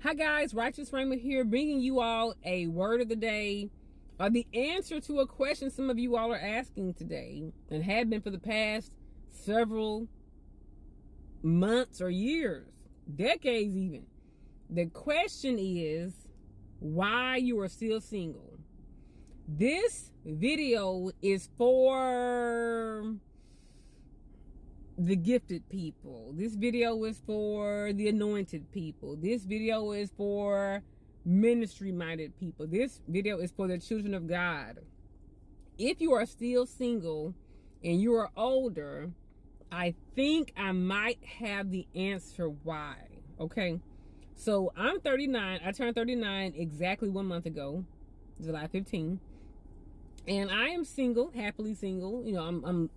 Hi guys, Righteous Raymond here, bringing you all a word of the day, or the answer to a question some of you all are asking today, and have been for the past several months or years, decades even. The question is, why you are still single. This video is for the gifted people. This video is for the anointed people. This video is for ministry minded people. This video is for the children of God. If you are still single and you are older, I think I might have the answer why. Okay, so I'm 39. I turned 39 exactly 1 month ago, July 15, and I am single, happily single. You know,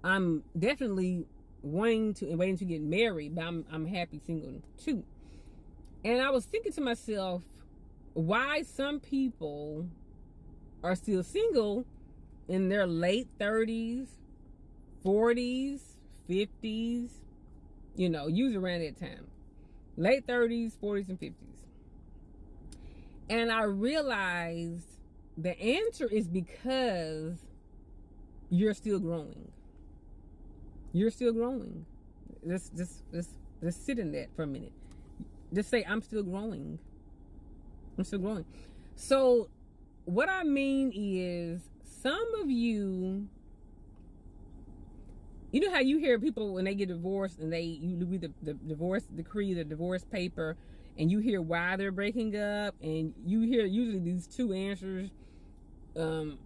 I'm definitely waiting to get married, but I'm happy single too. And I was thinking to myself, why some people are still single in their late 30s, 40s, 50s, usually around that time. Late 30s, 40s, and 50s. And I realized the answer is because you're still growing. You're still growing. Just sit in that for a minute. Just say, I'm still growing. I'm still growing. So what I mean is, some of you know how you hear people when they get divorced and you read the divorce decree, the divorce paper, and you hear why they're breaking up, and you hear usually these two answers. You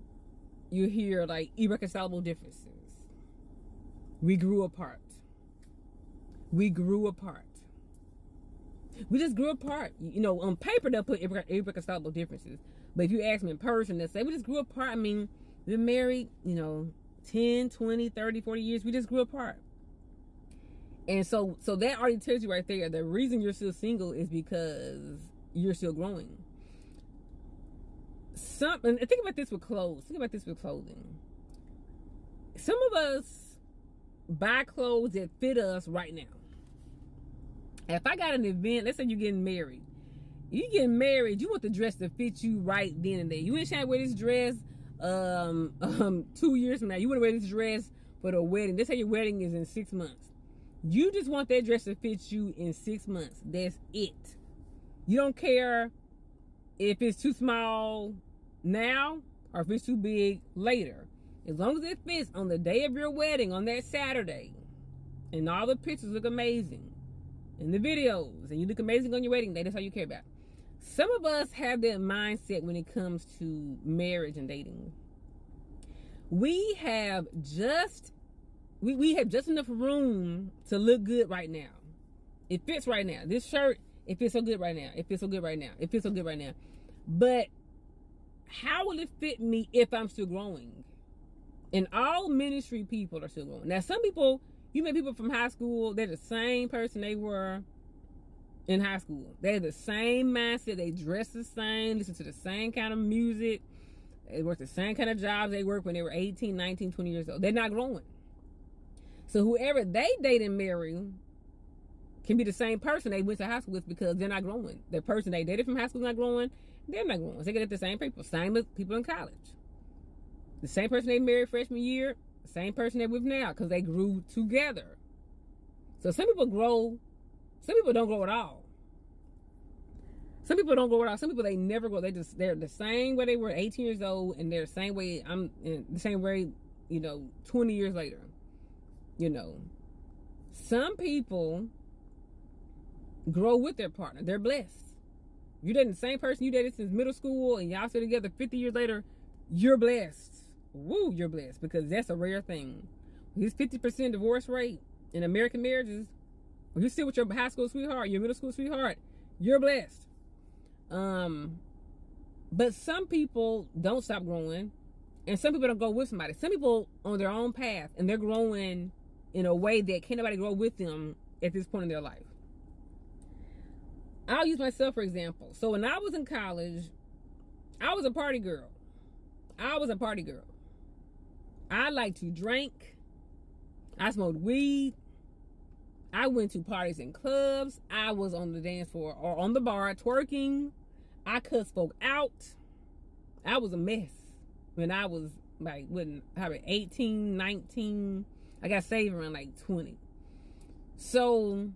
hear like irreconcilable differences. We grew apart. We grew apart. We just grew apart. On paper they'll put irreconcilable differences, but if you ask them in person, they'll say we just grew apart. I mean, we've been married, 10, 20, 30, 40 years. We just grew apart. And so that already tells you right there, the reason you're still single is because you're still growing. And think about this with clothes. Think about this with clothing. Some of us buy clothes that fit us right now. If I got an event, let's say you're getting married. You getting married, you want the dress to fit you right then and there. You ain't trying to wear this dress 2 years from now. You want to wear this dress for the wedding. Let's say your wedding is in 6 months. You just want that dress to fit you in 6 months. That's it. You don't care if it's too small now or if it's too big later. As long as it fits on the day of your wedding, on that Saturday, and all the pictures look amazing, and the videos, and you look amazing on your wedding day, that's all you care about. Some of us have that mindset when it comes to marriage and dating. We have just enough room to look good right now. It fits right now. This shirt, it fits so good right now. It fits so good right now. It fits so good right now. But how will it fit me if I'm still growing? And all ministry people are still growing. Now, some people, you met people from high school, they're the same person they were in high school. They have the same mindset. They dress the same, listen to the same kind of music. They work the same kind of jobs they worked when they were 18, 19, 20 years old. They're not growing. So whoever they date and marry can be the same person they went to high school with, because they're not growing. The person they dated from high school is not growing. They're not growing. So they get the same people. Same as people in college. The same person they married freshman year, the same person they're with now, because they grew together. So some people grow, some people don't grow at all. Some people don't grow at all. Some people, they never grow. They're the same way they were 18 years old, and they're the same way the same way, 20 years later. Some people grow with their partner. They're blessed. You're dating the same person you dated since middle school, and y'all still together 50 years later. You're blessed. Woo, you're blessed, because that's a rare thing. This 50% divorce rate in American marriages, when you're still with your high school sweetheart, your middle school sweetheart, you're blessed. But some people don't stop growing, and some people don't go with somebody. Some people on their own path, and they're growing in a way that can't nobody grow with them at this point in their life. I'll use myself for example. So when I was in college, I was a party girl. I like to drink. I smoked weed. I went to parties and clubs. I was on the dance floor or on the bar twerking. I cussed folk out. I was a mess when I was like, when I was 18, 19. I got saved around like 20. So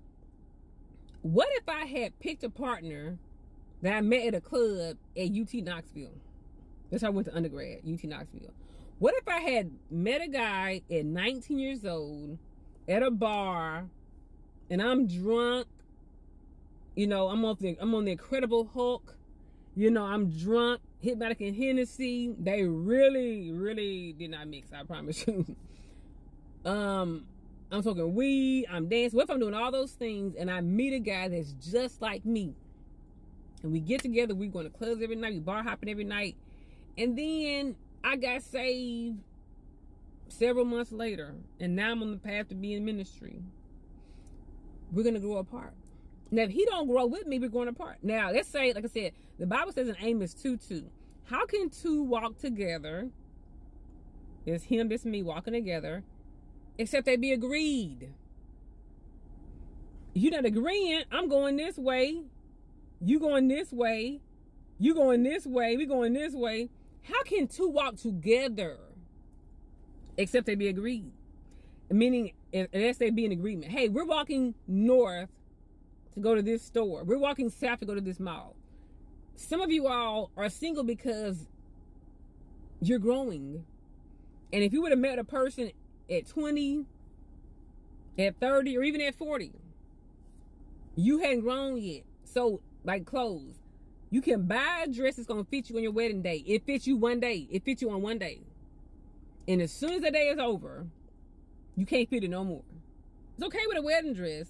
what if I had picked a partner that I met at a club at UT Knoxville? That's how I went to undergrad, UT Knoxville. What if I had met a guy at 19 years old at a bar and I'm drunk? You know, I'm on the Incredible Hulk. You know, I'm drunk, Hypnotic and Hennessy. They really, really did not mix, I promise you. I'm smoking weed, I'm dancing. What if I'm doing all those things and I meet a guy that's just like me? And we get together, we going to clubs every night, we bar hopping every night. And then I got saved several months later. And now I'm on the path to be in ministry. We're going to grow apart. Now, if he don't grow with me, we're going apart. Now, let's say, like I said, the Bible says in Amos 2:2, how can two walk together? It's him, it's me walking together, except they be agreed. You're not agreeing. I'm going this way. You going this way. You going this way. We going this way. How can two walk together except they be agreed? Meaning, unless they be in agreement. Hey, we're walking north to go to this store. We're walking south to go to this mall. Some of you all are single because you're growing. And if you would have met a person at 20, at 30, or even at 40, you hadn't grown yet. So, like clothes, you can buy a dress that's going to fit you on your wedding day. It fits you one day. It fits you on one day. And as soon as the day is over, you can't fit it no more. It's okay with a wedding dress,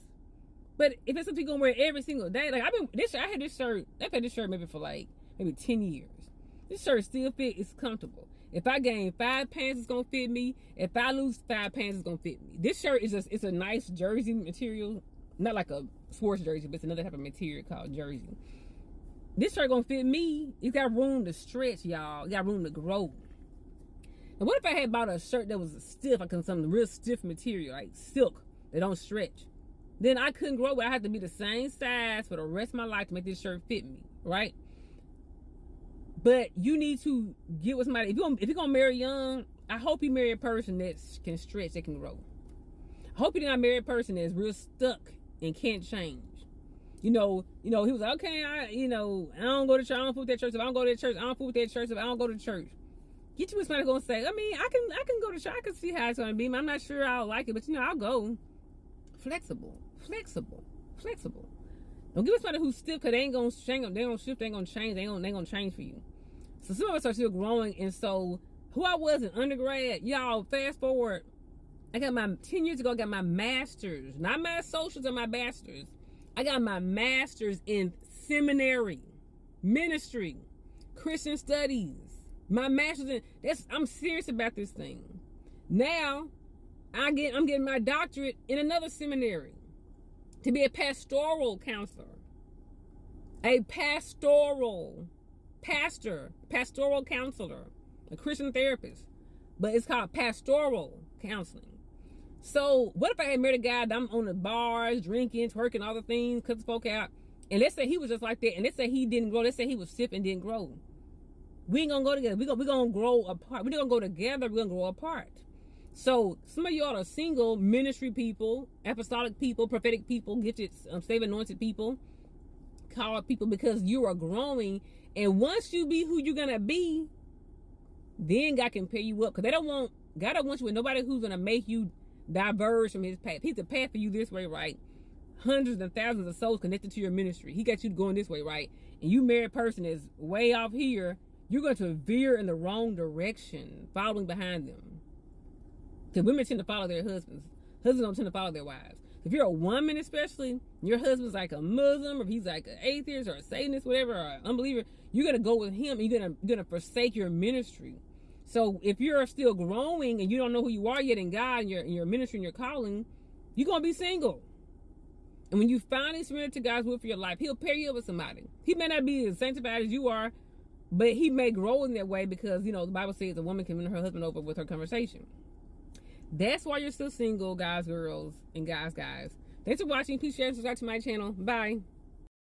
but if it's something you're going to wear every single day, like I had this shirt maybe for like maybe 10 years. This shirt still fit, it's comfortable. If I gain 5 pounds, it's going to fit me. If I lose 5 pounds, it's going to fit me. This shirt is it's a nice jersey material. Not like a sports jersey, but it's another type of material called jersey. This shirt going to fit me. It's got room to stretch, y'all. It got room to grow. And what if I had bought a shirt that was stiff, like some real stiff material, like silk, that don't stretch? Then I couldn't grow. I had to be the same size for the rest of my life to make this shirt fit me, right? But you need to get with somebody. If you're gonna marry young, I hope you marry a person that can stretch, that can grow. I hope you're not marry a person that's real stuck and can't change. You know, he was like, okay, I don't go to church. I don't fool with that church. If I don't go to that church, I don't fool with that church. If I don't go to church, get you with somebody gonna say, I mean, I can go to church. I can see how it's gonna be. I'm not sure I'll like it, but I'll go. Flexible. Don't give me somebody who's stiff, because they ain't gonna change. They don't shift. They ain't gonna change. They ain't gonna change for you. So some of us are still growing, and so who I was in undergrad, y'all. Fast forward, 10 years ago. I got my master's, not my associates or my bachelor's. I got my master's in seminary, ministry, Christian studies. My master's in I'm serious about this thing. Now, I'm getting my doctorate in another seminary to be a pastoral counselor, a pastoral counselor, a Christian therapist, but it's called pastoral counseling. So what if I had met a guy that I'm on the bars, drinking, twerking, all the things, cutting folk out, and let's say he was just like that, and let's say he didn't grow, let's say he was stiff and didn't grow. We ain't gonna go together. We're gonna grow apart. We're not gonna go together, we're gonna grow apart. So some of y'all are single ministry people, apostolic people, prophetic people, gifted, saved, anointed people, called people, because you are growing. And once you be who you're gonna be, then God can pair you up. Because God don't want you with nobody who's gonna make you diverge from his path. He's the path for you this way, right? Hundreds and thousands of souls connected to your ministry. He got you going this way, right? And you married person is way off here. You're going to veer in the wrong direction, following behind them. Because women tend to follow their husbands. Husbands don't tend to follow their wives. If you're a woman especially, your husband's like a Muslim, or if he's like an atheist or a Satanist, whatever, or an unbeliever, you're going to go with him, and you're gonna forsake your ministry. So if you're still growing and you don't know who you are yet in God, and your ministry and your calling, you're going to be single. And when you finally surrender to God's will for your life, he'll pair you up with somebody. He may not be as sanctified as you are, but he may grow in that way, because, the Bible says a woman can win her husband over with her conversation. That's why you're still single, guys, girls, and guys. Thanks for watching. Please share and subscribe to my channel. Bye.